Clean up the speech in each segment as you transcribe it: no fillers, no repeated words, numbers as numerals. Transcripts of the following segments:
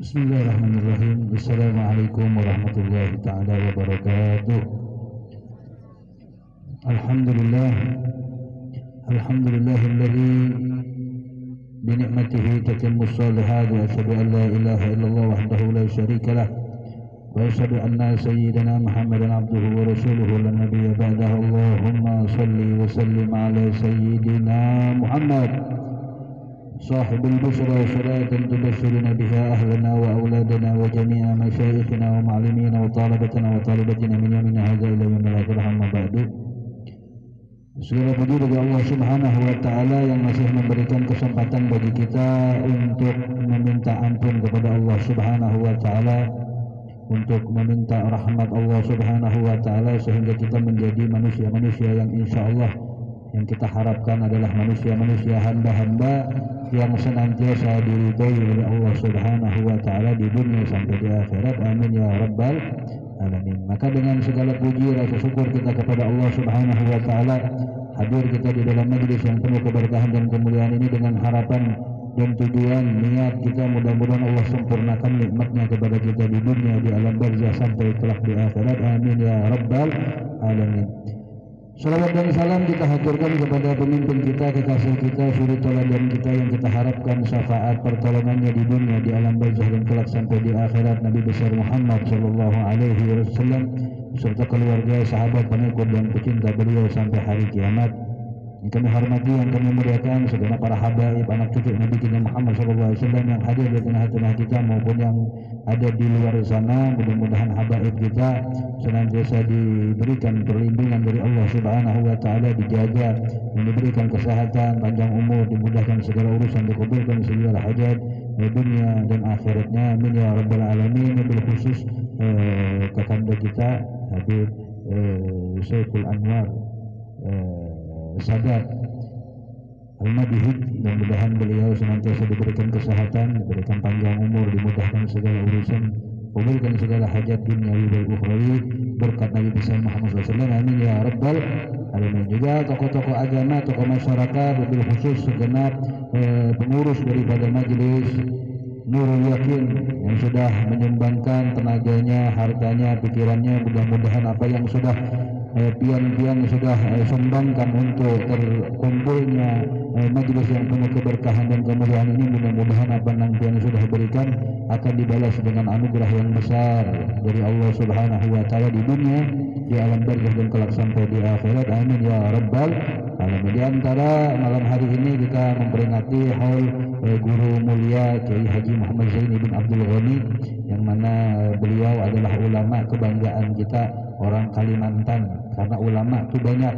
Bismillahirrahmanirrahim. Assalamualaikum warahmatullahi ta'ala wabarakatuh. Alhamdulillahilladzi binikmatihi tatimmus shalihat wa asyhadu an la ilaha illallah wahdahu la syarikalah wa asyhadu anna sayyidana Muhammadan abduhu wa rasuluhu la nabiyya ba'dahu. Allahumma shalli wa sallim ala sayyidina Muhammad صاحب البشرى صلاة تبشرنا بها أهلنا وأولادنا وجميع مشايخنا ومعلمينا وطالبتنا وطالبتنا من يومنا هذا إلى يوم الآخرة. أما بعد, segala puji bagi Allah Subhanahu wa Ta'ala yang masih memberikan kesempatan bagi kita untuk meminta ampun kepada Allah Subhanahu wa Ta'ala, untuk meminta rahmat Allah Subhanahu wa Ta'ala, sehingga kita menjadi manusia-manusia yang insya Allah yang kita harapkan adalah manusia-manusia hamba-hamba yang senantiasa diridhai oleh Allah Subhanahu wa Ta'ala di dunia sampai di akhirat. Amin ya rabbal alamin. Maka dengan segala puji rasa syukur kita kepada Allah Subhanahu wa Ta'ala, hadir kita di dalam majlis yang penuh keberkahan dan kemuliaan ini dengan harapan dan tujuan niat kita mudah-mudahan Allah sempurnakan nikmatnya kepada kita di dunia, di alam barzah sampai kelak di akhirat. Amin ya rabbal alamin. Salawat dan salam kita haturkan kepada pemimpin kita, kekasih kita, suri teladan kita yang kita harapkan syafaat pertolongannya di dunia, di alam barzah dan kelak sampai di akhirat, Nabi besar Muhammad sallallahu alaihi wasallam serta keluarga, sahabat, pengikut dan pecinta beliau sampai hari kiamat. Yang kami hormati, yang kami muliakan segenap para habaib, anak cucu Nabi kita Muhammad sallallahu alaihi wasallam yang hadir di tengah-tengah kita maupun yang ada di luar sana. Mudah-mudahan habaib kita senantiasa diberikan perlindungan dari Allah Subhanahu wa Ta'ala, dijaga dan diberikan kesehatan, panjang umur, dimudahkan segala urusan, dikabulkan segala hajat di dunia dan akhiratnya. Amin ya rabbal alamin. Bil khusus kakanda kita Habib Saiful Anwar Sadat Al-Madihid, mudah-mudahan beliau senantiasa diberikan kesehatan, diberikan panjang umur, dimudahkan segala urusan, kabulkan segala hajat duniawi wal ukhrawi berkat Nabi besar Muhammad SAW. Amin ya rabbal alamin. Juga tokoh-tokoh agama, tokoh masyarakat, wabil khusus segenap pengurus daripada majelis Nurul Yakin yang sudah menyumbangkan tenaganya, hartanya, pikirannya. Mudah-mudahan apa yang sudah pian-pian sudah sumbangkan untuk terkumpulnya majelis yang penuh keberkahan dan kemuliaan ini, mudah-mudahan apa yang sudah berikan akan dibalas dengan anugerah yang besar dari Allah Subhanahu wa Ta'ala di dunia, di alam barzah dan kelak sampai di akhirat. Amin ya rabbal alamin. Di antara malam hari ini kita memperingati haul guru mulia Kiai Haji Muhammad Zaini bin Abdul Ghani, yang mana beliau adalah ulama kebanggaan kita orang Kalimantan, karena ulama itu banyak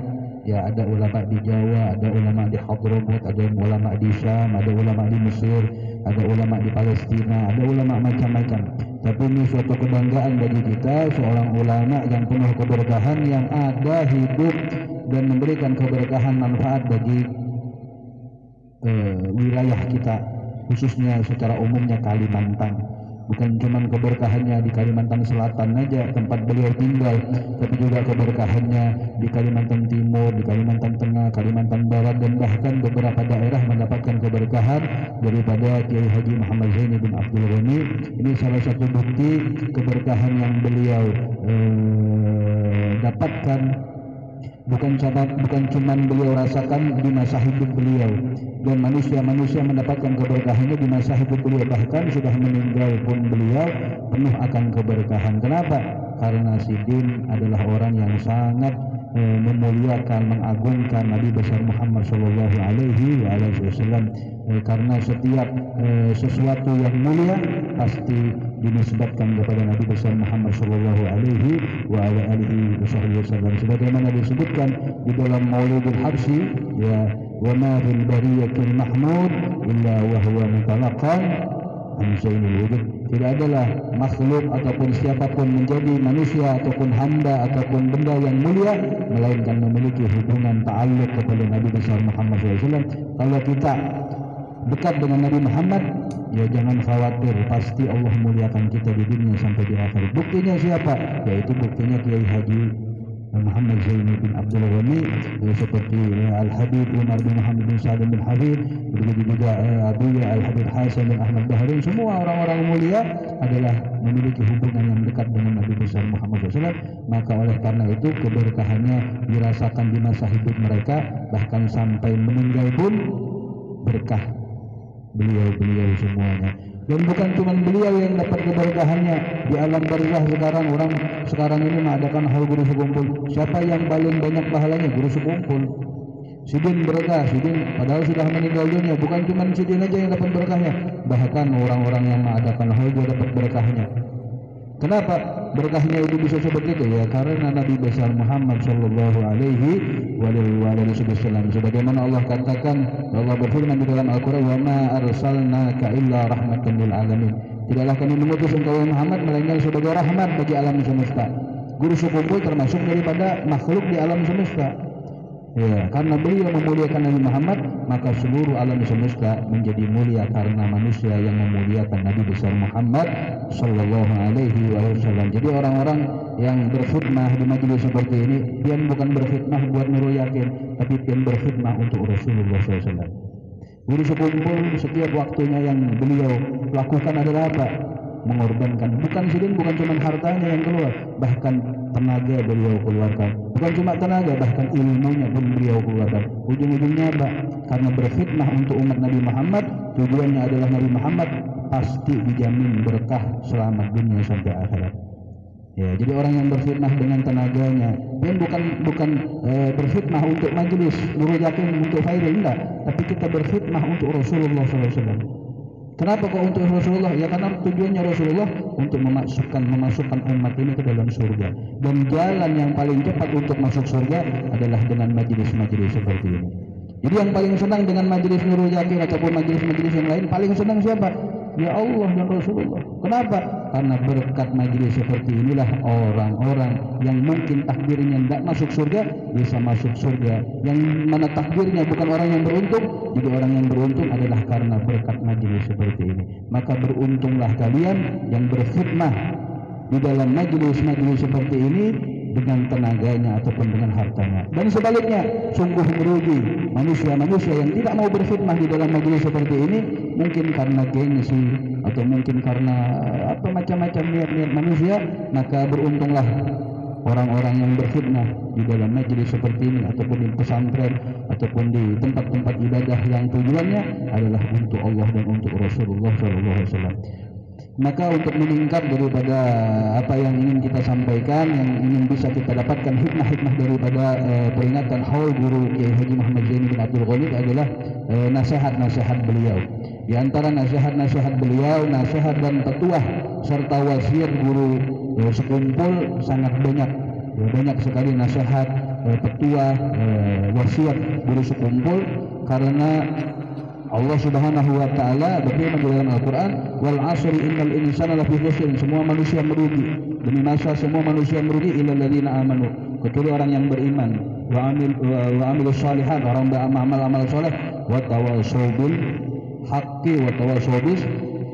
ya, ada ulama di Jawa, ada ulama di Hadramut, ada ulama di Syam, ada ulama di Mesir, ada ulama di Palestina, ada ulama macam-macam. Tapi ini suatu kebanggaan bagi kita, seorang ulama yang penuh keberkahan, yang ada hidup dan memberikan keberkahan manfaat bagi wilayah kita, khususnya secara umumnya Kalimantan. Bukan cuma keberkahannya di Kalimantan Selatan saja tempat beliau tinggal, tapi juga keberkahannya di Kalimantan Timur, di Kalimantan Tengah, Kalimantan Barat, dan bahkan beberapa daerah mendapatkan keberkahan daripada Kiai Haji Muhammad Zaini bin Abdul Ghani. Ini salah satu bukti keberkahan yang beliau dapatkan, bukan cuma beliau rasakan di masa hidup beliau, dan manusia-manusia mendapatkan keberkahannya di masa hidup beliau, bahkan sudah meninggal pun beliau penuh akan keberkahan. Kenapa? Karena Sidin adalah orang yang sangat memuliakan, mengagungkan Nabi besar Muhammad sallallahu alaihi wasallam. Karena setiap sesuatu yang mulia pasti dinisbatkan kepada Nabi besar Muhammad sallallahu alaihi wasallam, sebagaimana disebutkan di dalam Maulidul Habsyi, ya, wa ma fil bariyatil mahmud illa wa huwa mutalaqan an zainil wujud. Tidak adalah makhluk ataupun siapapun menjadi manusia ataupun hamba ataupun benda yang mulia melainkan memiliki hubungan ta'alluq kepada Nabi besar Muhammad SAW. Kalau kita dekat dengan Nabi Muhammad, ya jangan khawatir, pasti Allah muliakan kita di dunia sampai di akhirat. Buktinya siapa? Yaitu buktinya Kiai Haji Muhammad Zaini bin Abdul Ghani, seperti Al-Habib Umar bin Muhammad bin Salim bin Habib, begitu juga Abuya Al-Habib Hasan bin Ahmad Bahrain. Semua orang-orang mulia adalah memiliki hubungan yang dekat dengan Nabi besar Muhammad SAW. Maka oleh karena itu keberkahannya dirasakan di masa hidup mereka, bahkan sampai meninggal pun berkah beliau-beliau semuanya. Dan bukan cuma beliau yang dapat keberkahannya di alam barzah sekarang. Orang sekarang ini mengadakan haul guru sekumpul. Siapa yang paling banyak pahalanya? Guru sekumpul. Sidin berkah, Sidin padahal sudah meninggal dunia. Bukan cuma Sidin aja yang dapat berkahnya, bahkan orang-orang yang mengadakan haul juga dapat berkahnya. Kenapa berkahnya itu bisa seperti itu? Ya karena Nabi besar Muhammad sallallahu alaihi wasallam. Sebagaimana Allah katakan, Allah berfirman di dalam Al-Qur'an, "Wa ma arsalnaka illa rahmatan lil alamin." Tidaklah kami mengutus engkau Muhammad melainkan sebagai rahmat bagi alam semesta. Guru sekumpul termasuk daripada makhluk di alam semesta. Ya, karena beliau memuliakan Nabi Muhammad, maka seluruh alam semesta menjadi mulia karena manusia yang memuliakan Nabi besar Muhammad sallallahu alaihi wasallam. Jadi orang-orang yang berkhidmah di majelis seperti ini, dia bukan berkhidmah buat Nurul Yakin, tapi dia berkhidmah untuk Rasulullah SAW. Guru sekumpul setiap waktunya yang beliau lakukan adalah apa? Mengorbankan. Bukan Sidin, bukan cuma hartanya yang keluar, bahkan tenaga beliau keluarkan. Bukan cuma tenaga, bahkan ilmunya pun beliau keluarkan. Ujung-ujungnya apa? Karena berkhidmah untuk umat Nabi Muhammad, tujuannya adalah Nabi Muhammad pasti dijamin berkah selama dunia sampai akhirat. Ya, jadi orang yang berkhidmah dengan tenaganya, dan bukan berkhidmah untuk majelis Nurul Yakin untuk Fairil, enggak, tapi kita berkhidmah untuk Rasulullah SAW. Kenapa kok untuk Rasulullah? Ya karena tujuannya Rasulullah untuk memasukkan umat ini ke dalam surga. Dan jalan yang paling cepat untuk masuk surga adalah dengan majelis-majelis seperti ini. Jadi yang paling senang dengan majelis Nurul Yakin ataupun majelis-majelis yang lain, paling senang siapa? Ya Allah dan Rasulullah. Kenapa? Karena berkat majelis seperti inilah orang-orang yang mungkin takdirnya tidak masuk surga bisa masuk surga. Yang mana takdirnya bukan orang yang beruntung, jadi orang yang beruntung adalah karena berkat majelis seperti ini. Maka beruntunglah kalian yang berkhidmah di dalam majelis-majelis seperti ini dengan tenaganya ataupun dengan hartanya. Dan sebaliknya, sungguh merugi manusia-manusia yang tidak mau berkhidmah di dalam majelis seperti ini, mungkin karena gengsi atau mungkin karena apa macam-macam niat-niat manusia. Maka beruntunglah orang-orang yang berkhidmah di dalam majelis seperti ini ataupun di pesantren ataupun di tempat-tempat ibadah yang tujuannya adalah untuk Allah dan untuk Rasulullah SAW. Maka untuk meningkat daripada apa yang ingin kita sampaikan, yang ingin bisa kita dapatkan hikmah-hikmah daripada peringatan haul guru Kiai Haji Muhammad Zaini bin Abdul Ghani adalah nasihat-nasihat beliau. Di antara nasihat-nasihat beliau, nasihat dan petuah serta wasiat guru sekumpul sangat banyak. Banyak sekali nasihat, petuah, wasiat guru sekumpul, karena Allah Subhanahu wa taala berfirman di dalam Al-Qur'an, "Wal 'asri innal insana lafi khusr." Semua manusia merugi. Demi masa semua manusia merugi illal ladzina amanu, kecuali orang yang beriman. Wa amilus shalihat, orang beramal-amal saleh. Wa tawassaw bil haqqi wa tawassaw bis,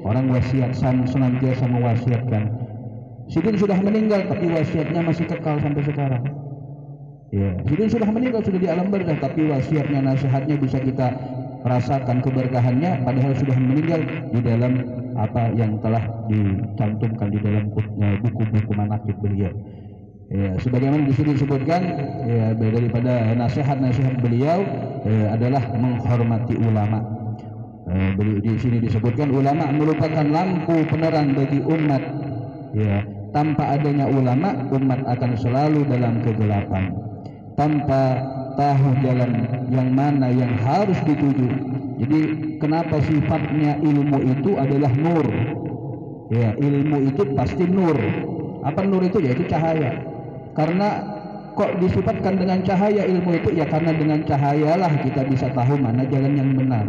orang wasiat senantiasa mewasiatkan. Sidin sudah meninggal tapi wasiatnya masih kekal sampai sekarang. Ya, Sidin sudah meninggal, sudah di alam barzah, tapi wasiatnya, nasihatnya bisa kita rasakan keberkahannya padahal sudah meninggal di dalam apa yang telah dicantumkan di dalam buku-buku manaqib beliau. Ya, sebagaimana di sini disebutkan, ya, daripada nasihat-nasihat beliau adalah menghormati ulama. Di sini disebutkan ulama merupakan lampu penerang bagi umat. Ya, tanpa adanya ulama, umat akan selalu dalam kegelapan. Tanpa tahu jalan yang mana yang harus dituju. Jadi kenapa sifatnya ilmu itu adalah nur? Ya, ilmu itu pasti nur. Apa nur itu? Yaitu cahaya. Karena kok disifatkan dengan cahaya ilmu itu? Ya karena dengan cahayalah kita bisa tahu mana jalan yang benar.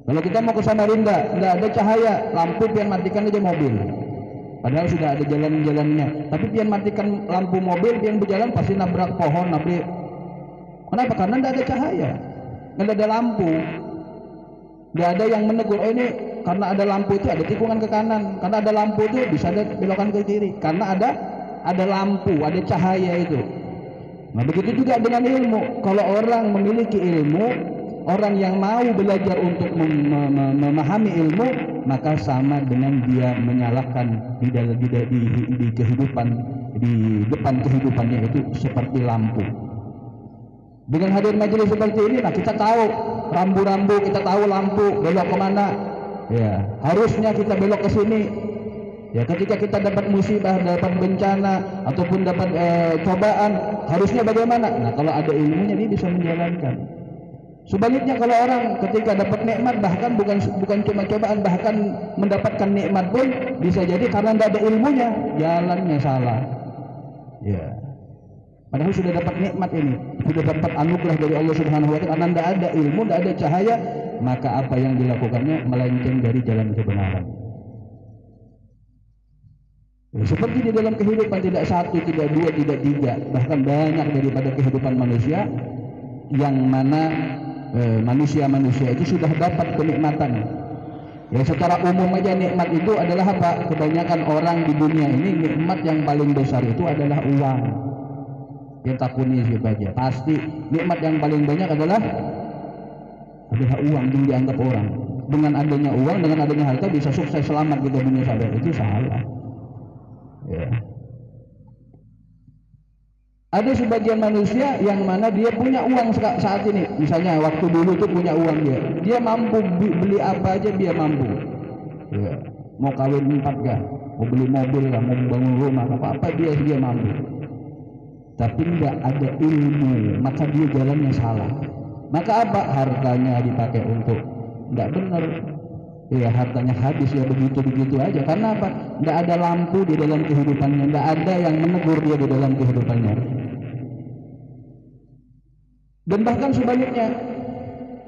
Kalau kita mau ke Samarinda, nggak ada cahaya, lampu pian matikan aja mobil. Padahal sudah ada jalan-jalannya. Tapi pian matikan lampu mobil, pian berjalan pasti nabrak pohon, nabrak. Kenapa? Karena nggak ada cahaya, nggak ada lampu, nggak ada yang menegur. Ini karena ada lampu itu ada tikungan ke kanan, karena ada lampu itu bisa ada belokan ke kiri. Karena ada lampu, ada cahaya itu. Nah begitu juga dengan ilmu. Kalau orang memiliki ilmu, orang yang mau belajar untuk memahami ilmu, maka sama dengan dia menyalakan di kehidupan, di depan kehidupannya itu seperti lampu. Dengan hadir majelis seperti ini, nah kita tahu rambu-rambu, kita tahu lampu belok kemana. Ya, harusnya kita belok ke sini. Ya, ketika kita dapat musibah, dapat bencana ataupun dapat cobaan, harusnya bagaimana? Nah, kalau ada ilmunya dia bisa menjalankan. Sebaliknya kalau orang ketika dapat nikmat, bahkan bukan cuma cobaan, bahkan mendapatkan nikmat pun bisa jadi karena tidak ada ilmunya, jalannya salah. Ya. Padahal sudah dapat nikmat ini, sudah dapat anugerah dari Allah Subhanahu wa taala, karena tidak ada ilmu, tidak ada cahaya, maka apa yang dilakukannya melenceng dari jalan kebenaran. Ya, seperti di dalam kehidupan tidak satu, tidak dua, tidak tiga, bahkan banyak daripada kehidupan manusia yang mana manusia-manusia itu sudah dapat kenikmatan. Ya, secara umum aja nikmat itu adalah apa? Kebanyakan orang di dunia ini nikmat yang paling besar itu adalah uang. Yang takuni siapa aja, pasti nikmat yang paling banyak adalah uang yang dianggap orang. Dengan adanya uang, dengan adanya harta bisa sukses selamat gitu dunia sadar, itu salah. Ya. Ada sebagian manusia yang mana dia punya uang saat ini, misalnya waktu dulu tuh punya uang, dia mampu beli apa aja, dia mampu. Ya. Mau kawin 4 kah, mau beli mobil lah, mau bangun rumah, apa dia mampu. Tapi tidak ada ilmu, maka dia jalannya salah. Maka apa? Hartanya dipakai untuk tidak benar. Ya, hartanya habis ya begitu aja. Karena apa? Tidak ada lampu di dalam kehidupannya, tidak ada yang menegur dia di dalam kehidupannya. Dan bahkan sebaliknya,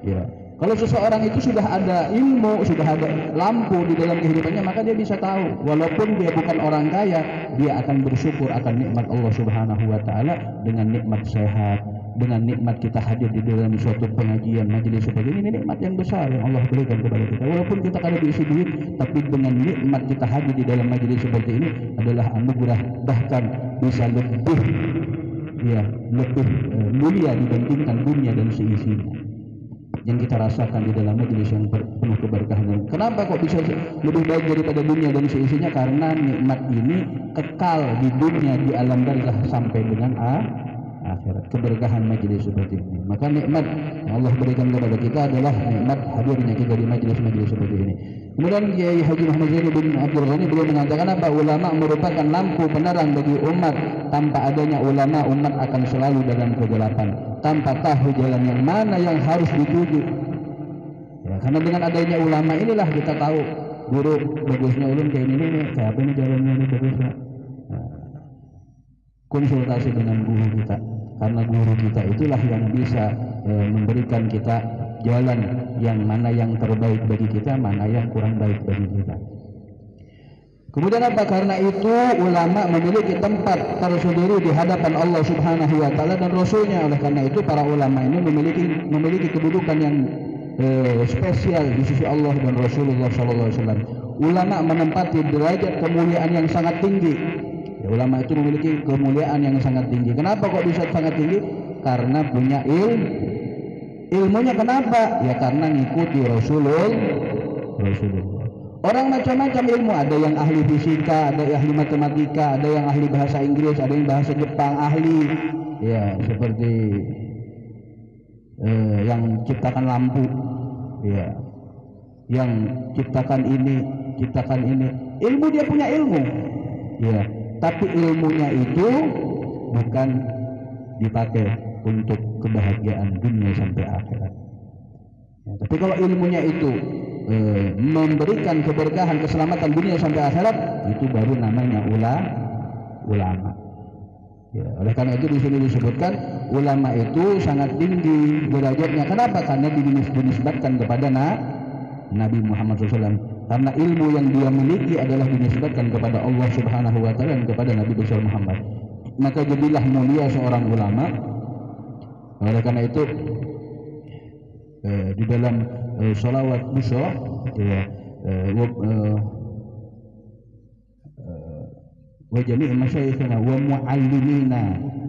ya, kalau seseorang itu sudah ada ilmu, sudah ada lampu di dalam kehidupannya, maka dia bisa tahu, walaupun dia bukan orang kaya, dia akan bersyukur akan nikmat Allah Subhanahu wa taala dengan nikmat sehat, dengan nikmat kita hadir di dalam suatu pengajian majelis seperti ini nikmat yang besar yang Allah berikan kepada kita. Walaupun kita kada diisi duit, tapi dengan nikmat kita hadir di dalam majelis seperti ini adalah anugerah, bahkan bisa lebih mulia dibandingkan dunia dan seisinya yang kita rasakan di dalam majelis yang penuh keberkahan. Kenapa kok bisa lebih baik daripada dunia dan seisinya? Karena nikmat ini kekal di dunia, di alam barzakh sampai dengan akhirat. Keberkahan majelis seperti ini. Maka nikmat yang Allah berikan kepada kita adalah nikmat hadirnya kita di majelis-majelis seperti ini. Kemudian Kiai Haji Muhammad Zaini bin Abdul Ghani beliau mengatakan apa? Ulama merupakan lampu penerang bagi umat. Tanpa adanya ulama, umat akan selalu dalam kegelapan, tanpa tahu jalan yang mana yang harus dituju. Ya, karena dengan adanya ulama inilah kita tahu guru bagusnya ulun kayak ini nih, kayak apa nih jalannya ini bagusnya. Nah, konsultasi dengan guru kita, karena guru kita itulah yang bisa memberikan kita jalan yang mana yang terbaik bagi kita, mana yang kurang baik bagi kita. Kemudian apa? Karena itu ulama memiliki tempat tersendiri di hadapan Allah Subhanahu wa taala dan Rasulnya. Oleh karena itu para ulama ini memiliki kedudukan yang spesial di sisi Allah dan Rasulullah sallallahu alaihi wasallam. Ulama menempati derajat kemuliaan yang sangat tinggi. Ya, ulama itu memiliki kemuliaan yang sangat tinggi. Kenapa kok bisa sangat tinggi? Karena punya ilmunya. Kenapa? Ya karena ngikuti Rasulullah. Orang macam-macam ilmu, ada yang ahli fisika, ada yang ahli matematika, ada yang ahli bahasa Inggris, ada yang bahasa Jepang ahli, ya seperti yang ciptakan lampu, ya, yang ciptakan ini. Ilmu dia punya ilmu, ya, tapi ilmunya itu bukan dipakai untuk kebahagiaan dunia sampai akhirat. Ya, tapi kalau ilmunya itu memberikan keberkahan, keselamatan dunia sampai akhirat, itu baru namanya ulama. Ya, oleh karena itu di sini disebutkan ulama itu sangat tinggi derajatnya. Kenapa? Karena dinisbatkan kepada Nabi Muhammad SAW, karena ilmu yang dia miliki adalah dinisbatkan kepada Allah Subhanahu wa Ta'ala dan kepada Nabi besar Muhammad. Maka jadilah mulia seorang ulama. Oleh karena itu di dalam sholawat busra ya, wa jami'i masyayikhina wa muallimina,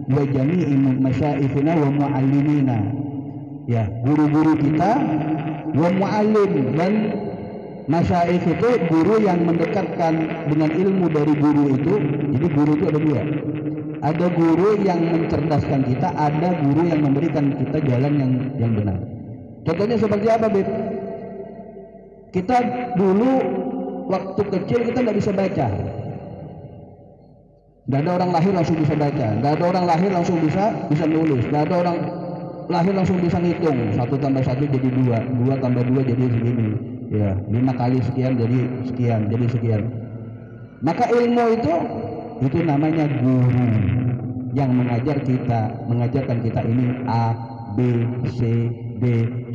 wa jami'i masyayikhina wa muallimina, ya, guru-guru kita, wa muallim, dan masyayikh itu guru yang mendekatkan dengan ilmu dari guru itu. Jadi guru itu ada dua, ada guru yang mencerdaskan kita, ada guru yang memberikan kita jalan yang benar. Contohnya seperti apa, Bib? Kita dulu waktu kecil kita nggak bisa baca. Nggak ada orang lahir langsung bisa baca, nggak ada orang lahir langsung bisa nulis, nggak ada orang lahir langsung bisa ngitung 1 tambah 1 jadi 2, 2 tambah 2 jadi segini, ya, 5 kali sekian jadi sekian, jadi sekian. Maka ilmu itu namanya guru yang mengajarkan kita ini A, B, C, D,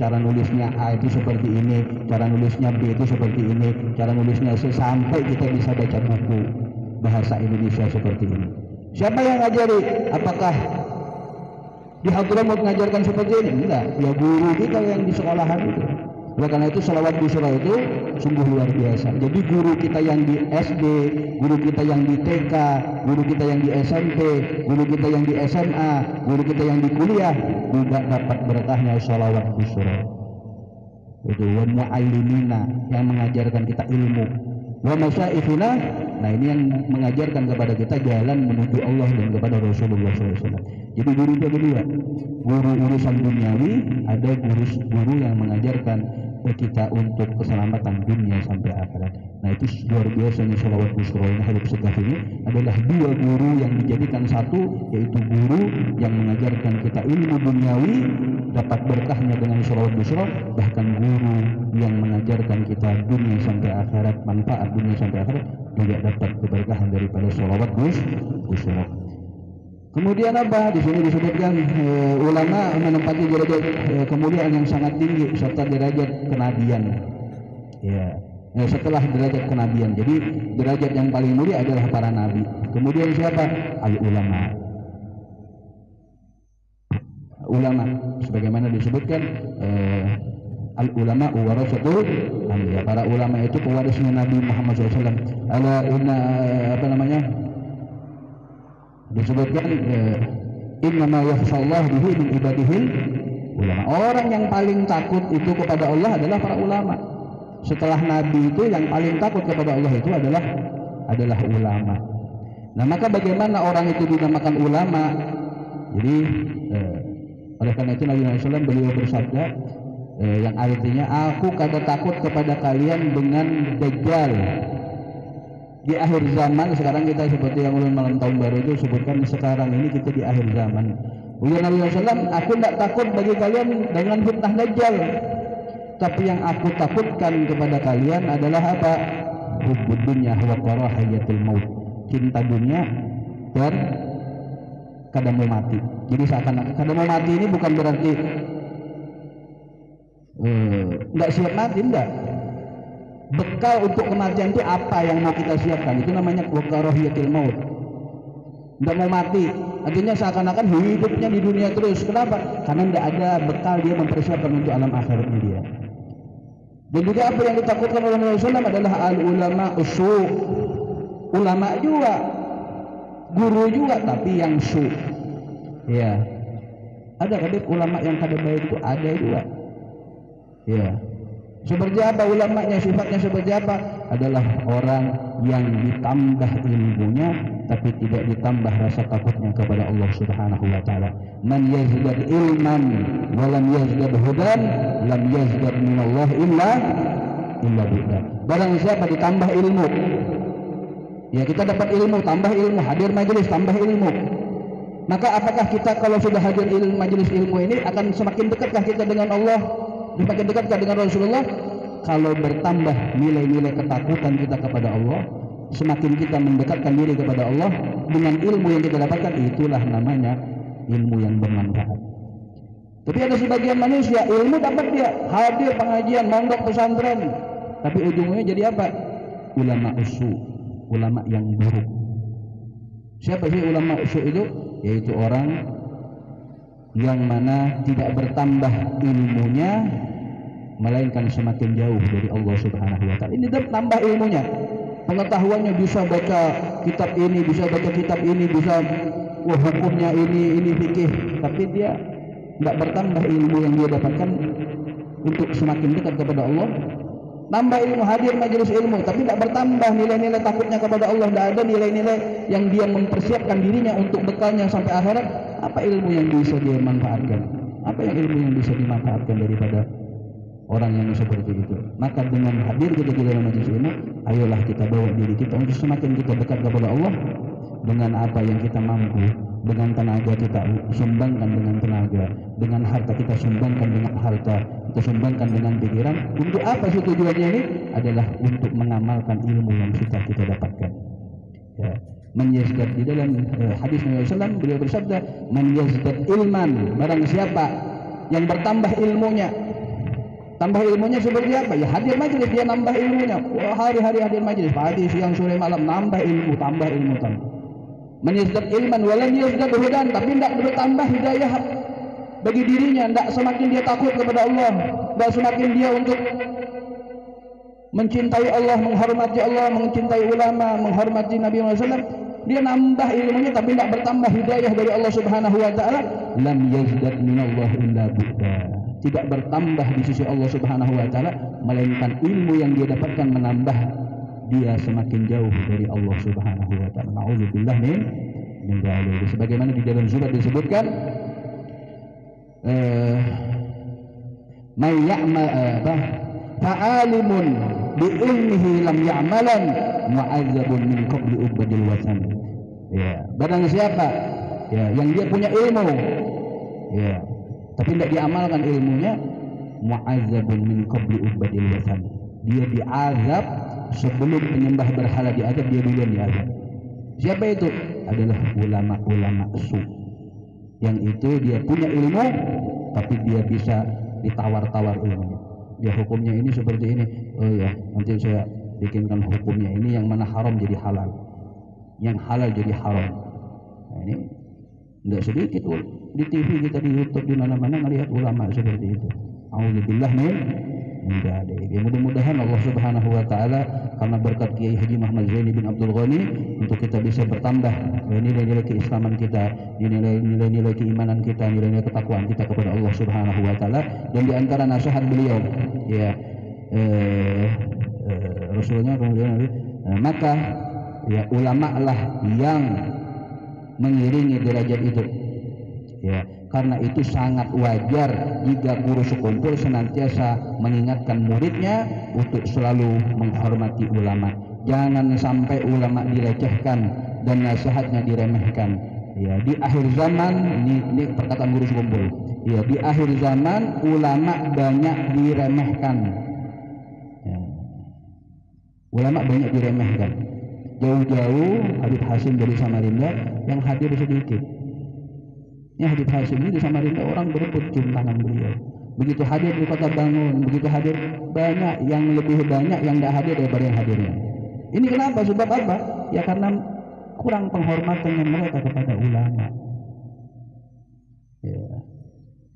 cara nulisnya A itu seperti ini, cara nulisnya B itu seperti ini, cara nulisnya C, sampai kita bisa baca buku bahasa Indonesia seperti ini. Siapa yang ngajari? Apakah di Hadramaut mengajarkan seperti ini? Enggak, ya guru kita yang di sekolahan itu. Oleh karena itu sholawat busra itu sungguh luar biasa. Jadi guru kita yang di SD, guru kita yang di TK, guru kita yang di SMP, guru kita yang di SMA, guru kita yang di kuliah juga dapat berkahnya sholawat busra. Itu wa muallimina, yang mengajarkan kita ilmu, wa masyayikhina, nah ini yang mengajarkan kepada kita jalan menuju Allah dan kepada Rasulullah SAW. Jadi guru itu ada dua, guru urusan duniawi, ada guru yang mengajarkan kita untuk keselamatan dunia sampai akhirat. Nah itu luar biasanya sholawat busra ini, Habib Segaf ini adalah dua guru yang dijadikan satu, yaitu guru yang mengajarkan kita ilmu duniawi dapat berkahnya dengan sholawat busra, bahkan guru yang mengajarkan kita dunia sampai akhirat, manfaat dunia sampai akhirat juga dapat keberkahan daripada sholawat busra. Kemudian apa? Di sini disebutkan ulama menempati derajat kemuliaan yang sangat tinggi serta derajat kenabian. Ya, setelah derajat kenabian. Jadi derajat yang paling mulia adalah para nabi. Kemudian siapa? Al ulama. Ulama, sebagaimana disebutkan al ulama warasatul anbiya. Para ulama itu pewarisnya Nabi Muhammad SAW. Disebutkan innama yakhshallahu bihi min ibadihil ulama. Orang yang paling takut itu kepada Allah adalah para ulama. Setelah nabi itu yang paling takut kepada Allah itu adalah ulama. Nah, maka bagaimana orang itu dinamakan ulama? Jadi oleh karena itu Nabi SAW beliau bersabda yang artinya, aku kada takut kepada kalian dengan Dajjal. Di akhir zaman sekarang kita seperti yang ulun malam tahun baru itu sebutkan, sekarang ini kita di akhir zaman. Nabi SAW, aku tidak takut bagi kalian dengan fitnah Dajjal, tapi yang aku takutkan kepada kalian adalah apa? Hubbud dunya wa karahiyatul maut, cinta dunia dan kada mau mati. Jadi seakan-akan kada mau mati ini bukan berarti tidak siap mati, enggak. Bekal untuk kematian itu apa yang mau kita siapkan, itu namanya karahiyatul maut. Tidak mau mati, artinya seakan-akan hidupnya di dunia terus. Kenapa? Karena tidak ada bekal dia mempersiapkan untuk alam akhiratnya dia. Dan juga apa yang ditakutkan oleh Rasulullah adalah al ulama usu, ulama juga, guru juga, tapi yang su. Ya, ada kadang ulama yang kada baik itu ada juga. Ya. Seperti apa ulamanya, sifatnya seperti apa? Adalah orang yang ditambah ilmunya tapi tidak ditambah rasa takutnya kepada Allah Subhanahu wa taala. Man yazdad ilman wa lam yazdad hudan lam yazdad minallah illa bu'da. Barang siapa ditambah ilmu, ya kita dapat ilmu, tambah ilmu, hadir majelis tambah ilmu. Maka apakah kita kalau sudah hadir majelis ilmu ini akan semakin dekatkah kita dengan Allah? Semakin dekat dengan Rasulullah? Kalau bertambah nilai-nilai ketakutan kita kepada Allah, semakin kita mendekatkan diri kepada Allah dengan ilmu yang kita dapatkan, itulah namanya ilmu yang bermanfaat. Tapi ada sebagian manusia ilmu dapat dia, hadir pengajian, mondok pesantren, tapi ujungnya jadi apa? Ulama usu, ulama yang buruk. Siapa sih ulama usu itu? Yaitu orang yang mana tidak bertambah ilmunya, melainkan semakin jauh dari Allah Subhanahu wa taala. Ini tambah ilmunya, pengetahuannya, bisa baca kitab ini, bisa baca kitab ini, bisa hukumnya ini fikih, tapi dia tidak bertambah ilmu yang dia dapatkan untuk semakin dekat kepada Allah. Tambah ilmu, hadir majelis ilmu, tapi tidak bertambah nilai-nilai takutnya kepada Allah. Tidak ada nilai-nilai yang dia mempersiapkan dirinya untuk bekalnya sampai akhirat. Apa ilmu yang bisa dia manfaatkan? Apa yang ilmu yang bisa dimanfaatkan daripada orang yang seperti itu? Maka dengan hadir kita di dalam majelis ilmu, ayolah kita bawa diri kita untuk semakin kita dekat kepada Allah dengan apa yang kita mampu. Dengan tenaga kita sumbangkan dengan tenaga, dengan harta kita sumbangkan dengan harta, kita sumbangkan dengan pikiran. Untuk apa sih tujuannya ini? Adalah untuk mengamalkan ilmu yang kita dapatkan. Ya. Man yazdad, di dalam hadis Nabi SAW beliau bersabda, man yazdad ilman, barang siapa yang bertambah ilmunya. Tambah ilmunya seperti apa? Ya hadir majelis, dia nambah ilmunya. Hari-hari hadir majelis, pagi, siang, sore, malam, nambah ilmu, tambah ilmu, tambah. Menyazdad ilman walam yazdad hudan, tapi tidak bertambah hidayah bagi dirinya, tidak semakin dia takut kepada Allah, tidak semakin dia untuk mencintai Allah, menghormati Allah, mencintai ulama, menghormati Nabi SAW. Dia nambah ilmunya tapi tidak bertambah hidayah dari Allah Subhanahu wa taala. Lam yazdad minallah illa bu'da, tidak bertambah di sisi Allah Subhanahu wa taala, melainkan ilmu yang dia dapatkan menambah dia semakin jauh dari Allah Subhanahu wa taala. Nauzubillah min dzalik. Sebagaimana di dalam surat disebutkan, may ya'mal fa'alimun bi ilmihi lam ya'malan mu'azzabun min qabli ubadil wasan. Ya, barang siapa ya yang dia punya ilmu ya tapi tidak diamalkan ilmunya, mu'azzabun min qabli ubadil wasan, dia diazab sebelum penyembah berhala diazab, dia duluan diazab. Siapa itu? Adalah ulama-ulama su, yang itu dia punya ilmu tapi dia bisa ditawar-tawar ilmunya. Ya hukumnya ini seperti ini, oh ya nanti saya bikinkan hukumnya ini, yang mana haram jadi halal, yang halal jadi haram. Nah, ini tidak sedikit di TV kita, di YouTube, di mana-mana melihat ulama seperti itu. Auzubillah min dzalik. Ya, mudah-mudahan Allah Subhanahu wa taala karena berkat Kiai Haji Muhammad Zaini bin Abdul Ghani untuk kita bisa bertambah nilai-nilai keislaman kita, nilai-nilai keimanan kita, nilai-nilai ketakwaan kita kepada Allah Subhanahu wa taala. Dan di antara nasihat beliau ya Rasulnya kemudian maka ya ulama lah yang mengiringi derajat itu. Ya, karena itu sangat wajar jika guru sekumpul senantiasa mengingatkan muridnya untuk selalu menghormati ulama. Jangan sampai ulama dilecehkan dan nasihatnya diremehkan. Ya, di akhir zaman ini perkataan guru sekumpul. Ya, di akhir zaman ulama banyak diremehkan. Ya. Ulama banyak diremehkan. Jauh-jauh Habib Hasim dari Samarinda yang hadir sedikit. Ya, Habib Hasim ini di Samarinda orang berebut cium tangan beliau. Begitu hadir di Kota Bangun, begitu hadir banyak yang lebih banyak yang tidak hadir daripada yang hadirnya. Ini kenapa? Sebab apa? Ya karena kurang penghormatannya mereka kepada ulama. Ya.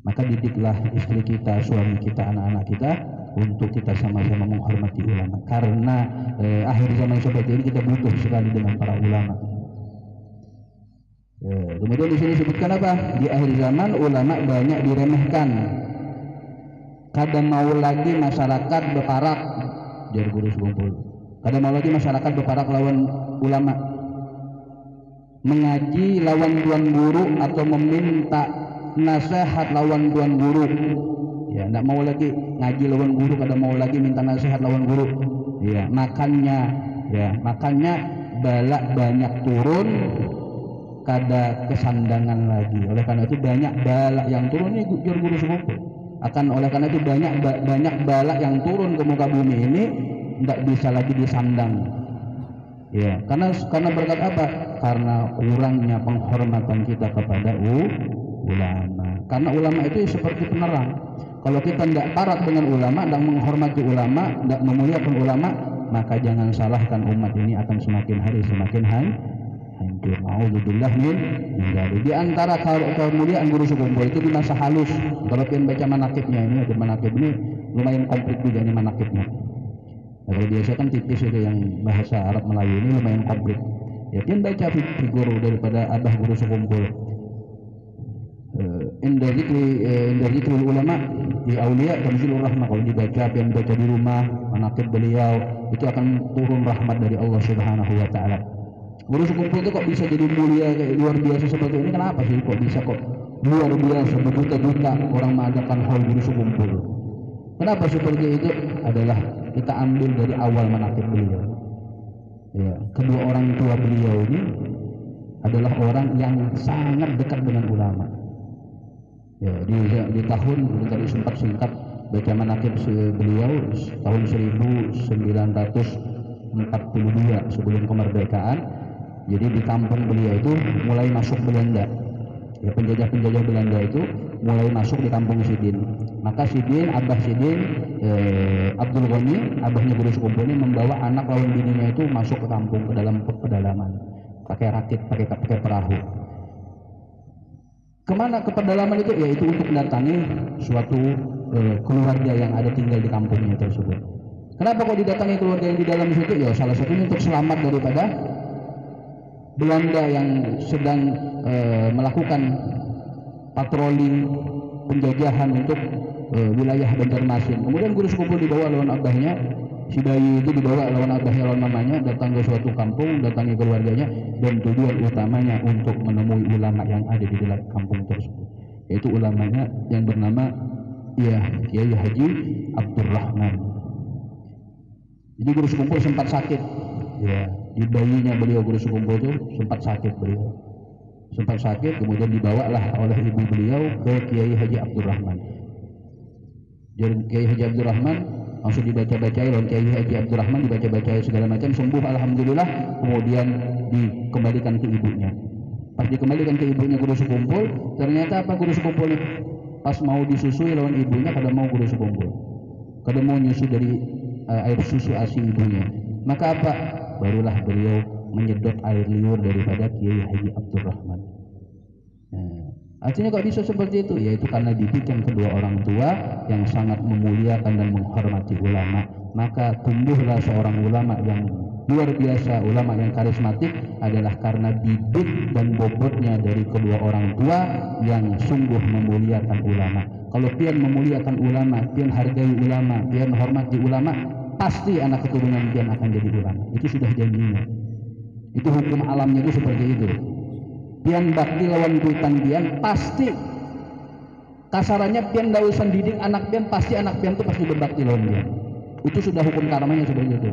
Maka didiklah istri kita, suami kita, anak-anak kita untuk kita sama-sama menghormati ulama. Karena akhir zaman seperti ini kita butuh sekali dengan para ulama. Kemudian di sini disebutkan apa? Di akhir zaman ulama banyak diremehkan. Kadang mau lagi masyarakat berparak, jar guru sekumpul. Kadang mau lagi masyarakat berparak lawan ulama, mengaji lawan tuan guru atau meminta nasihat lawan tuan guru. Ya, tidak mau lagi ngaji lawan guru, kadang mau lagi minta nasihat lawan guru. Ya, makanya balak banyak turun, kada kesandangan lagi. Oleh karena itu banyak balak yang turun, ini guru sekumpul. Oleh karena itu banyak balak yang turun ke muka bumi ini tidak bisa lagi disandang. Ya, karena berkat apa? Karena kurangnya penghormatan kita kepada ulama. karena ulama itu seperti penerang. Kalau kita tidak parat dengan ulama, tidak menghormati ulama, tidak memuliakan ulama, maka jangan salahkan umat ini akan semakin hari semakin hancur. Nauzubillah min dzalik. Di antara kemuliaan guru sekumpul itu di masa halus. Kalau kalian baca manaqibnya, ini ada manaqib ini lumayan komplit juga ini manaqibnya. Ya, kalau biasa kan tipis itu yang bahasa Arab Melayu, ini lumayan komplit. Ya, kalian baca figur daripada abah guru sekumpul. Indah zikri ulama di aulia tanzilur rahmah. Kalau dibaca, yang baca di rumah manaqib beliau, itu akan turun rahmat dari Allah Subhanahu wa taala. Guru sekumpul itu kok bisa jadi mulia kayak luar biasa seperti ini? Kenapa sih kok bisa kok luar biasa, berjuta-juta orang mengadakan haul guru sekumpul? Kenapa seperti itu? Adalah kita ambil dari awal manaqib beliau. Ya, kedua orang tua beliau ini adalah orang yang sangat dekat dengan ulama. Ya, di tahun tadi sempat singkat baca manaqib beliau tahun 1942 sebelum kemerdekaan. Jadi di kampung beliau itu mulai masuk Belanda. Ya, penjajah-penjajah Belanda itu mulai masuk di kampung Sidin. Maka Sidin, Abah Sidin, Abdul Ghani, abahnya guru sekumpul ini membawa anak lawan bininya itu masuk ke kampung, ke dalam pedalaman, pakai rakit, pakai perahu. Kemana ke pedalaman itu? Yaitu untuk mendatangi suatu keluarga yang ada tinggal di kampungnya tersebut. Kenapa kok didatangi keluarga yang di dalam situ? Ya salah satunya untuk selamat daripada Belanda yang sedang melakukan patroli penjajahan untuk wilayah Banjarmasin. Kemudian guru sekumpul dibawa lawan abahnya, si bayi itu dibawa lawan abahnya, lawan mamanya, datang ke suatu kampung, datangi keluarganya, dan tujuan utamanya untuk menemui ulama yang ada di dalam kampung tersebut, yaitu ulamanya yang bernama Kiai Haji Abdurrahman. Jadi guru sekumpul sempat sakit, ya, di bayinya beliau guru sekumpul itu sempat sakit beliau. Sempat sakit, kemudian dibawalah oleh ibu beliau ke Kiai Haji Abdurrahman. Jadi Kiai Haji Abdurrahman langsung dibaca-bacai, lawan Kiai Haji Abdurrahman dibaca-bacai segala macam, sembuh alhamdulillah. Kemudian dikembalikan ke ibunya. Pas dikembalikan ke ibunya guru sekumpul, ternyata apa guru sekumpul pas mau disusui lawan ibunya kada mau guru sekumpul. Kada mau nyusu dari air susu ASI ibunya. Maka apa? Barulah beliau menyedot air liur daripada Kiai Haji Abdurrahman. Artinya kok bisa seperti itu? Yaitu karena didikan kedua orang tua yang sangat memuliakan dan menghormati ulama. Maka tumbuhlah seorang ulama yang luar biasa, ulama yang karismatik, adalah karena bibit dan bobotnya dari kedua orang tua yang sungguh memuliakan ulama. Kalau pian memuliakan ulama, pian hargai ulama, pian hormati ulama, pasti anak keturunan pian akan jadi ulama. Itu sudah janjinya. Itu hukum alamnya itu seperti itu. Pian bakti lawan kuitan pian, pasti kasarannya pian dausan didik anak pian, pasti anak pian itu pasti berbakti lawan pian. Itu sudah hukum karmanya seperti itu.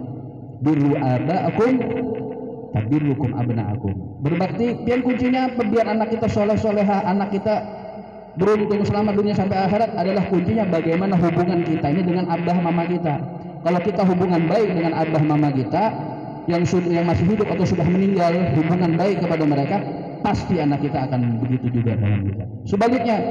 Birru aba'akum tabirrukum abna'akum. Berbakti pian kuncinya apa? Biar anak kita soleh-soleha, anak kita beruntung selamat dunia sampai akhirat, adalah kuncinya bagaimana hubungan kita ini dengan abah mama kita. Kalau kita hubungan baik dengan abah mama kita yang masih hidup atau sudah meninggal, hubungan baik kepada mereka, pasti anak kita akan begitu juga dalam kita. Sebaliknya,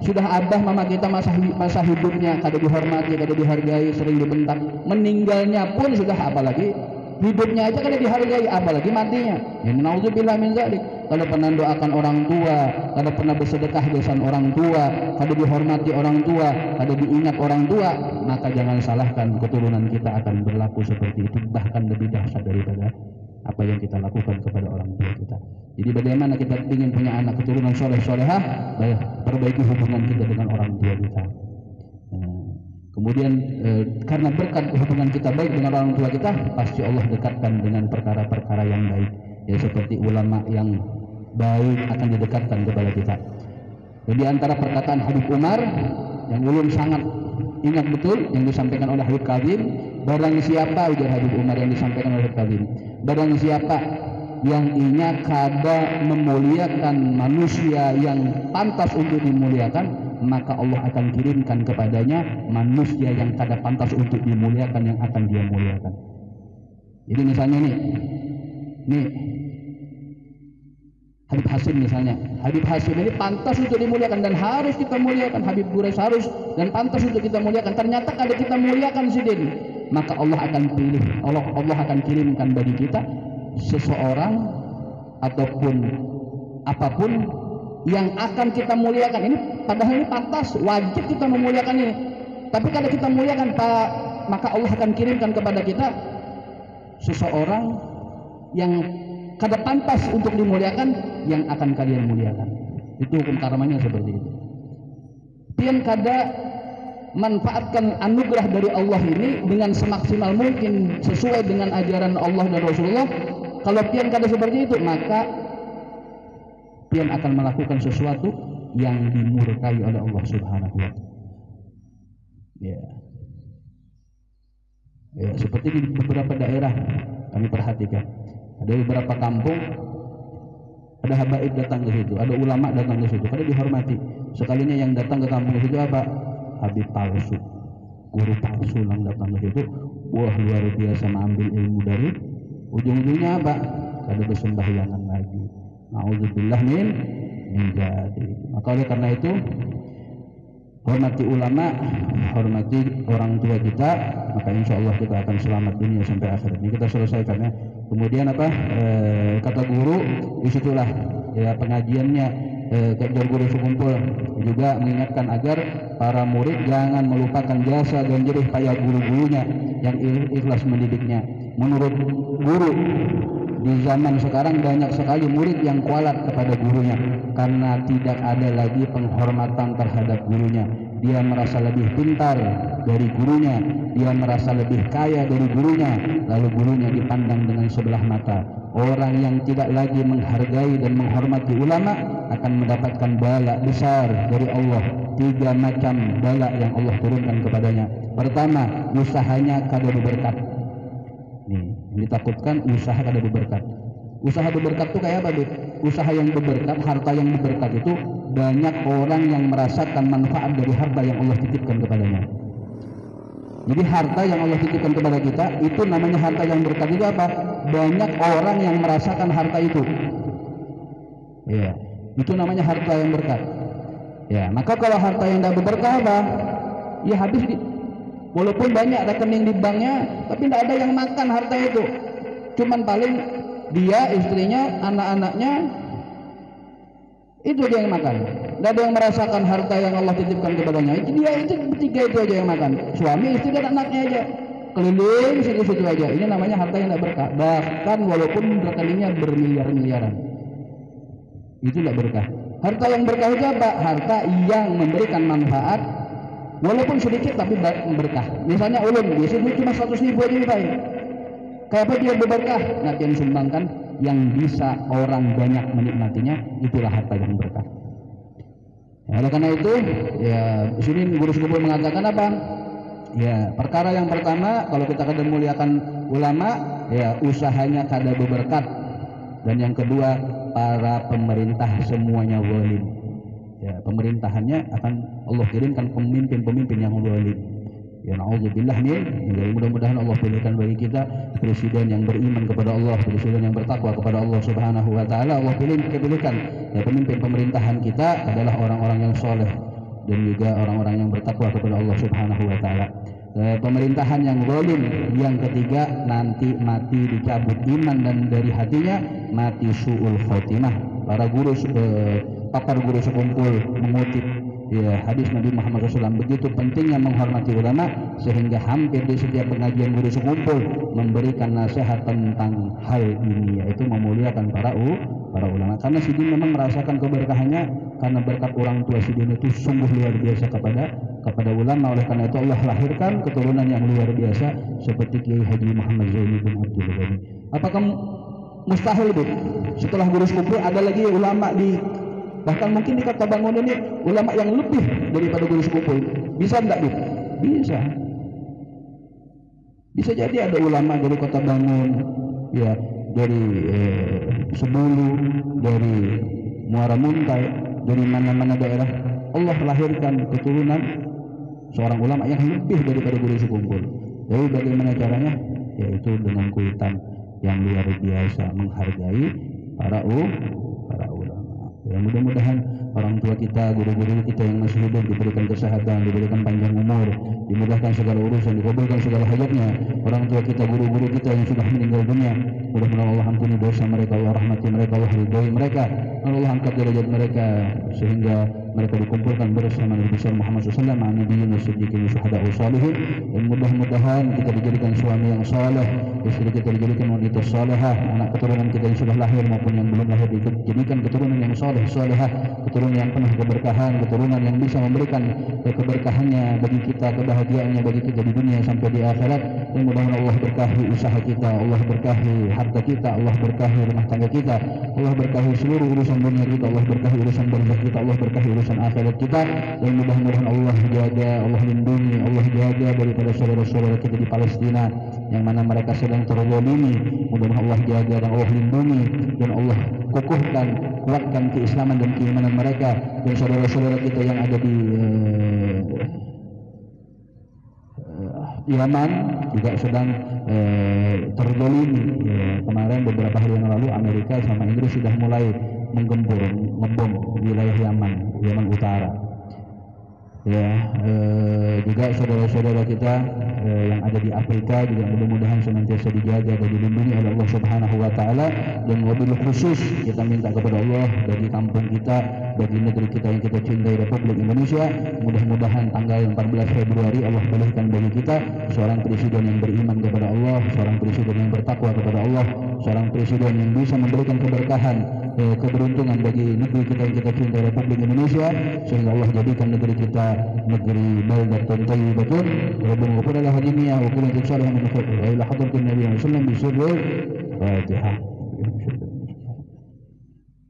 sudah abah mama kita masa hidupnya kada dihormati, kada dihargai, sering dibentak, meninggalnya pun sudah, apalagi hidupnya aja kada dihargai, apalagi matinya. Ya nauzubillah min dzalik. Kalau pernah doakan orang tua, kada pernah bersedekah besan orang tua, kada dihormati orang tua, kada diingat orang tua, maka jangan salahkan keturunan kita akan berlaku seperti itu, bahkan lebih dahsyat daripada apa yang kita lakukan kepada orang tua kita. Jadi bagaimana kita ingin punya anak keturunan soleh-solehah, perbaiki hubungan kita dengan orang tua kita. Kemudian karena berkat hubungan kita baik dengan orang tua kita, pasti Allah dekatkan dengan perkara-perkara yang baik. Ya, seperti ulama yang baik akan didekatkan kepada kita. Jadi antara perkataan Habib Umar yang ulun sangat ingat betul yang disampaikan oleh Habib Kadzim, barang siapa, ujar Habib Umar yang disampaikan oleh Habib Kadzim, barang siapa yang inya kada memuliakan manusia yang pantas untuk dimuliakan, maka Allah akan kirimkan kepadanya manusia yang kada pantas untuk dimuliakan yang akan dia muliakan. Jadi misalnya nih Habib Hasim misalnya. Habib Hasim ini pantas untuk dimuliakan dan harus kita muliakan. Habib Quraisy harus dan pantas untuk kita muliakan. Ternyata kalau kita muliakan Sidin, maka Allah akan pilih, Allah akan kirimkan bagi kita seseorang ataupun apapun yang akan kita muliakan. Ini padahal ini pantas, wajib kita memuliakan ini. Tapi kalau kita muliakan, maka Allah akan kirimkan kepada kita seseorang yang kada pantas untuk dimuliakan, yang akan kalian muliakan. Itu hukum karmanya seperti itu. Pian kada manfaatkan anugerah dari Allah ini dengan semaksimal mungkin sesuai dengan ajaran Allah dan Rasulullah. Kalau pian kada seperti itu, maka pian akan melakukan sesuatu yang dimurkai oleh Allah Subhanahu wa Ta'ala. Ya, seperti di beberapa daerah kami perhatikan, ada beberapa kampung, ada habaib datang ke situ, ada ulama datang ke situ, kada dihormati. Sekalinya yang datang ke kampung situ apa? Habib palsu, guru palsu yang datang ke situ. Wah, luar biasa mengambil ilmu dari ujung-ujungnya apa? Kada bersembahyangan lagi. Nauzubillah min jadi. Maka oleh karena itu, hormati ulama, hormati orang tua kita, maka insya Allah kita akan selamat dunia sampai akhirat. Ini kita selesaikan ya. Kemudian apa? Kata guru, disitulah ya pengajiannya. Guru sekumpul juga mengingatkan agar para murid jangan melupakan jasa dan jerih payah guru-gurunya yang ikhlas mendidiknya. Menurut guru, di zaman sekarang banyak sekali murid yang kualat kepada gurunya karena tidak ada lagi penghormatan terhadap gurunya. Dia merasa lebih pintar dari gurunya, dia merasa lebih kaya dari gurunya, lalu gurunya dipandang dengan sebelah mata. Orang yang tidak lagi menghargai dan menghormati ulama akan mendapatkan bala besar dari Allah. 3 macam bala yang Allah turunkan kepadanya. Pertama, usahanya kada berberkat. Nih, ditakutkan usaha kada berberkat. Usaha berberkat itu kayak apa, Bib? Usaha yang berberkat, harta yang berberkat itu banyak orang yang merasakan manfaat dari harta yang Allah titipkan kepadanya. Jadi harta yang Allah titipkan kepada kita itu namanya harta yang berkat. Itu apa? Banyak orang yang merasakan harta itu. Ya, itu namanya harta yang berkat. Ya, maka kalau harta yang tidak berberkah apa? Ya habis walaupun banyak rekening di banknya, tapi tidak ada yang makan harta itu. Cuman paling dia, istrinya, anak-anaknya itu aja yang makan. Tidak ada yang merasakan harta yang Allah titipkan kepadanya. Dia itu bertiga itu aja yang makan. Suami, istri dan anaknya aja keliling situ-situ aja. Ini namanya harta yang tidak berkah. Bahkan walaupun rekeningnya bermiliar-miliaran, itu tidak berkah. Harta yang berkah itu apa? Harta yang memberikan manfaat walaupun sedikit tapi berkah. Misalnya ulun, biasanya cuma 100.000 aja dipakai. Kayak apa dia berberkah? Nah, yang sumbangkan yang bisa orang banyak menikmatinya, itulah harta yang berkah. Ya, oleh karena itu, ya di sini guru sekumpul mengatakan apa? Ya, perkara yang pertama, kalau kita kada muliakan ulama, ya usahanya kada berberkat. Dan yang kedua, para pemerintah semuanya zalim. Ya, pemerintahannya akan Allah kirimkan pemimpin-pemimpin yang zalim. Ya, na'udzubillah min. Ya, mudah-mudahan Allah pilihkan bagi kita presiden yang beriman kepada Allah, presiden yang bertakwa kepada Allah Subhanahu wa Ta'ala. Allah pilihkan ya, pemimpin pemerintahan kita adalah orang-orang yang soleh dan juga orang-orang yang bertakwa kepada Allah Subhanahu wa Ta'ala. Pemerintahan yang zalim yang ketiga, nanti mati dicabut iman dan dari hatinya mati su'ul khotimah. Para guru pakar guru sekumpul mengutip ya hadis Nabi Muhammad SAW. Begitu pentingnya menghormati ulama sehingga hampir di setiap pengajian guru sekumpul memberikan nasihat tentang hal ini, yaitu memuliakan para ulama. Karena Sidin memang merasakan keberkahannya karena berkat orang tua Sidin itu sungguh luar biasa kepada ulama. Oleh karena itu Allah lahirkan keturunan yang luar biasa seperti Kiai Haji Muhammad Zaini bin Abdul Ghani. Apakah mustahil, Bu? Setelah guru sekumpul ada lagi ulama bahkan mungkin di Kota Bangun ini ulama yang lebih daripada guru sekumpul. Bisa enggak, Bu? Bisa. Bisa jadi ada ulama dari Kota Bangun, ya, dari Sebulu, dari Muara Muntai, dari mana-mana daerah. Allah lahirkan keturunan seorang ulama yang lebih daripada guru sekumpul. Jadi bagaimana caranya? Yaitu dengan kuitan yang luar biasa, menghargai para para ulama. Ya, mudah-mudahan orang tua kita, guru-guru kita yang masih hidup diberikan kesehatan, diberikan panjang umur, dimudahkan segala urusan, dikabulkan segala hajatnya. Orang tua kita, guru-guru kita yang sudah meninggal dunia, mudah-mudahan Allah ampuni dosa mereka, Allah rahmati mereka, Allah ridhoi mereka, Allah angkat derajat mereka sehingga mereka dikumpulkan bersama Nabi besar Muhammad SAW, Nabiyin wa Siddiqin wa Syuhada wa Salihin. Dan mudah-mudahan kita dijadikan suami yang saleh, istri kita dijadikan wanita salehah, anak keturunan kita yang sudah lahir maupun yang belum lahir dijadikan keturunan yang saleh salehah, keturunan yang penuh keberkahan, keturunan yang bisa memberikan keberkahannya bagi kita, kebahagiaannya bagi kita di dunia sampai di akhirat. Dan mudah-mudahan Allah berkahi usaha kita, Allah berkahi harta kita, Allah berkahi rumah tangga kita, Allah berkahi seluruh urusan dunia kita, Allah berkahi urusan barzakh kita, Allah berkahi urusan akhirat kita. Dan mudah-mudahan Allah jaga, Allah lindungi, Allah jaga daripada saudara-saudara kita di Palestina yang mana mereka sedang terzalimi. Mudah-mudahan Allah jaga dan Allah lindungi dan Allah kukuhkan, kuatkan keislaman dan keimanan mereka. Dan saudara-saudara kita yang ada di Yaman juga sedang terzalimi. Kemarin beberapa hari yang lalu Amerika sama Inggris sudah mulai menggempur, ngebom wilayah Yaman Utara. Ya, juga saudara-saudara kita yang ada di Afrika juga mudah-mudahan senantiasa dijaga dan dilindungi oleh Allah Subhanahu wa taala. Dan wabil khusus kita minta kepada Allah bagi kampung kita, bagi negeri kita yang kita cintai, Republik Indonesia, mudah-mudahan tanggal 14 Februari Allah bolehkan bagi kita seorang presiden yang beriman kepada Allah, seorang presiden yang bertakwa kepada Allah, seorang presiden yang bisa memberikan keberkahan, keberuntungan bagi negeri kita yang kita cintai, Republik Indonesia, sehingga Allah jadikan negeri kita negeri baldatun thayyibatun. Rabbana ighfir lana jami'an wa kullu salihin min khairin wa ila hadratin nabiy sallallahu alaihi wasallam Fatihah.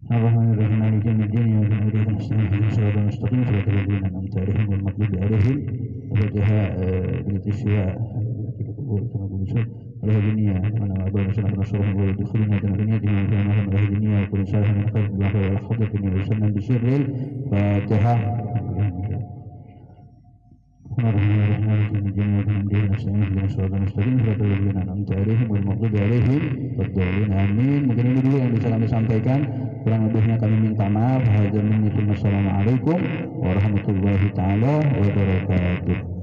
Ar-Rahmanir-Rahim Maliki yaumiddin iyyaka na'budu wa iyyaka nasta'in ihdinas siratal mustaqim siratal ladzina an'amta 'alaihim ghairil maghdubi 'alaihim Fatihah bil isya على الدنيا أنا أبغى مثلا نصره ودخولنا جنة دنيا وكان لهم على الدنيا وكل صالح من خير الله وعلى خطة وسلم بسر الفاتحة. الرحمن الرحيم الجنة والدين نستعين بنا صراط المستقيم صراط الذين أنعمت عليهم والمغضوب عليهم والضالين آمين. Mungkin ini dulu yang bisa kami sampaikan, kurang lebihnya kami minta maaf. Assalamualaikum warahmatullahi taala wabarakatuh.